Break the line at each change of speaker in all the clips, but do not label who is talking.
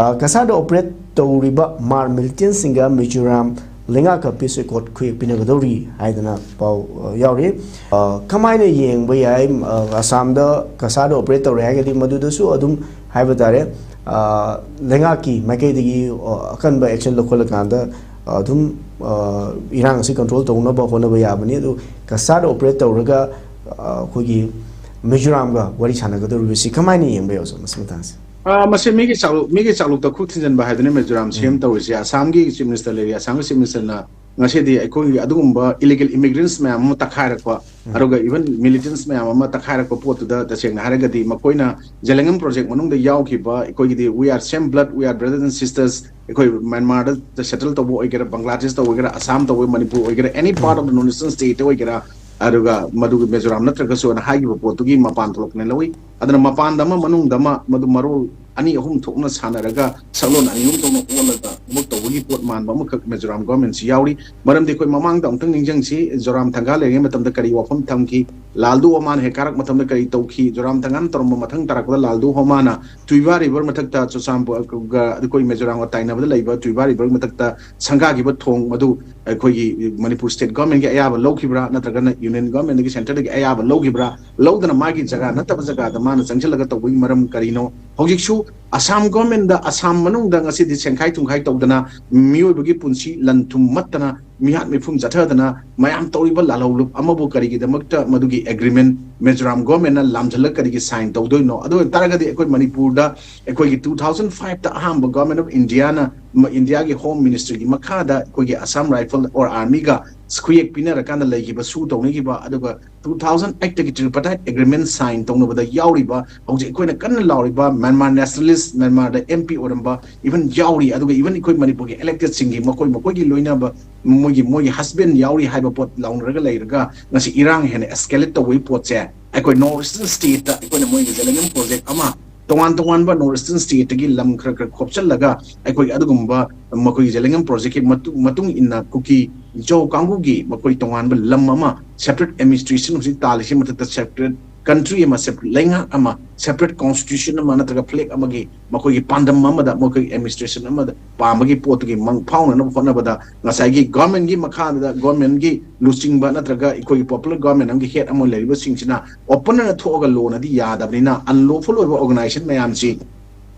Cachar operate touriba mar militant singga Mizoram leingak peace accord quick pinagadori haidana pau yauri kamaina yeng bayai Assam da Cachar operate toragadi madudasu adum haibadare leingaki maikadigi akanba action local kanda adum irang si control townaba honaba yabani adu Cachar operate toraga kogi Mizoram ga wari chanagadori si kamaina yeng bayoso masmatans
मसे मिगे चालू तक खुथिजन बाहादने Mizoram same तवसे Assam की chief minister ले असम की chief minister ना ngasi अखोई अदुगुम्बा illegal immigrants मैम तखारकवा अरुगा इवन militants मैम तखारकवा पोतुदा तसेंग हारगदी मकोइना जेलेंगम प्रोजेक्ट मनुंग द यावखिबा अखोई we are same blood, we are brothers and sisters अखोई म्यांमार द सेटल तबो ओइगेरा बांग्लादेश तबो ओइगेरा असम तबो Manipur ओइगेरा any part of the northeastern state ओइगेरा अरुगा मधुग Mizoram नत्रगसो ना हागिबो पोतुगी मपान थोकने लवी अदना मपान दमा मनुंग दमा मधु मरो ani ahum thokna sanaraga salon ani hum tong olaga muk tawgi pot man ba muk Mizoram government si yauri maram de koi mamang da ongtang ningjang si Mizoram thanga le matam da kari wafam thamki laldu oman he karak matam da kari tawki Mizoram thangan torma mathang tarak da laldu homana tuiba river matak ta chosam ga koi Mizoram wa taina ba laiba tuiba river matak ta sangha gi ba thong madu koi Manipur state government ge ayaba lawkibra natraga na union government ge center ge ayaba lawkibra lawdana magi jaga nataba jaga da man sangchalaga tawgi maram karino hojik shu Assam government da Assam manung da ngasi di sengkai tungkai tawdana mioi bagi punsi lantum matana mihat mifum jathadana mayam tawriba lalawlup amabu karigi damakta madugi agreement Mizoram government na lamjhalak karigi sign tawdoi no ado taragadi ekoi Manipur da ekoi 2005 ta aham government of India na India gi home ministry gi makha da ekoi gi Assam rifle or army ga squeak pina rakana lagi ba su tawni gi ba aduga 2008 gi tripartite agreement sign tawno ba da yauri ba hauji ekoi na kan lauri ba Myanmar nationalist Myanmar da MP oramba even yauri aduga even ekoi Manipur gi elected singi makoi gi loina ba mogi husband yauri haiba pot launraga leiraga ngasi irang hene escalate to we pot che ekoi northeastern state ta ekoi na mogi zelengam project ama tongan ba northeastern state gi lam khra khopchal laga ekoi adugumba makoi zelengam project ki matung inna kuki jo kangu gi makoi tongan ba lam ama separate administration usi talisi matata separate country ama separate leingak ama separate constitution ama nataga flag ama gi makoi gi pandam ama da makoi administration ama da pamagi pot gi mang fauna na phona bada ngasai gi government gi makha da government gi losing ba nataga ikoi popular government am gi head amo leriba singchina open na thoga lo na di yadabnina unlawful organization mayam si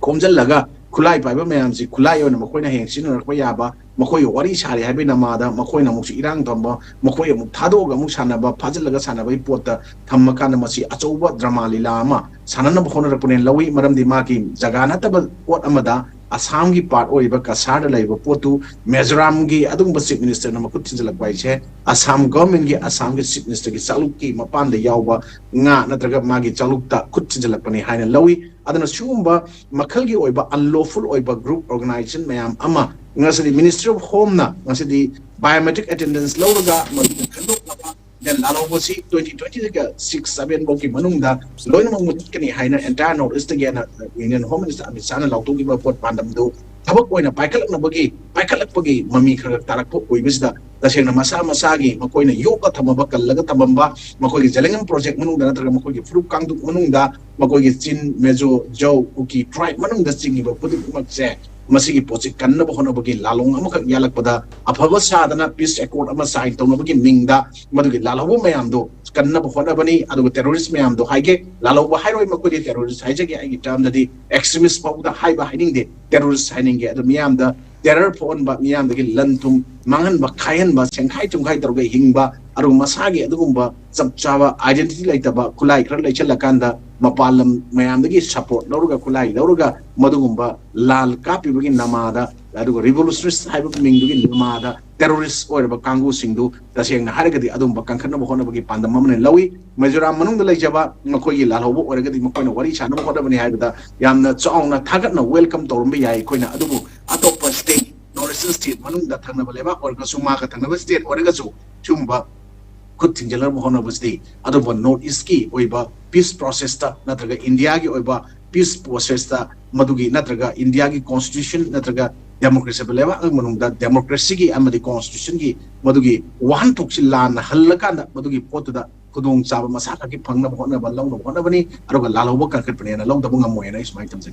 komjal laga khulai paiba mayam si khulai ona makoi na heng sin rakpa yaba makoi wari sari habi namada makoi na muksi irang thamba makoi amuk thadoga muk sanaba phajalaga sanaba pota thamma kana masi achouba drama lila ama sanana bkhona rakpune lawi maram di ma ki jagana tab pot amada Assam gi part oiba Cachar da laiba potu Mizoram gi adung chief minister na makut tinjalak bai che Assam government gi Assam gi chief minister gi chaluk ki mapan da yawba nga natraga magi chaluk ta kut tinjalak pani haina lawi adana sumba makhal gi oiba unlawful oiba group organization mayam ama ngasadi ministry of home na ngasadi biometric attendance lawraga khandok laba then lalobosi 2020 ga 6-7 boki manungda loina mangmutkani haina entire northeast again union home minister Amit Shah na lautu gi pot pandam do thabak oina paikalak pagi mami khara tarak po oibisda tasengna masa gi makoina yoga thamaba kallaga tamamba makoi gi jalengam project manungda natraga makoi gi fruit kangdu manungda makoi gi chin mejo jau uki tribe manungda chingi ba pudik makse masigi project kanna ba hono bagi lalong amaka yalak pada afaba sadana peace accord ama sign tawna bagi mingda madugi lalawo mayam do kanna ba hono bani adu terrorist mayam do haige lalawo hairoi makoi terrorist haije gi ai term da di extremist pa da haiba hiding de terrorist hiding ge adu mayam da terror phone ba mayam da gi lantum mangan ba khayan ba sengkhai tungkhai targa hingba aru masagi adugumba chapchawa identity laitaba khulai khra leichalakanda mapalam mayam dagi support lauruga khulai lauruga madugumba lal kapi bagi namada aduga revolutionist haiba mingdugi namada terrorist oiba kangu singdu tasengna haragadi adumba kankhanna bhona bagi pandam amne lawi Mizoram manung da leijaba makoi gi lalhobo oragadi makoina wari chana bhona bani haibada yamna chaungna thagatna welcome torumbe yai koina adubu atopa state northeastern state manung da thangna baleba orga suma ka thangna state oraga chu chumba khut thingjalar bhona basdi aduba north east ki oiba peace process ta natraga India gi oiba peace process ta madugi natraga India gi constitution natraga democracy beleva manungda democracy gi amadi constitution gi madugi wan thoksil lan halakanda madugi potuda khudong chaba masaka gi phangna bhona ba lawna bhona bani aruga lalhoba karkat pane na lawda bunga moyena ismai tamse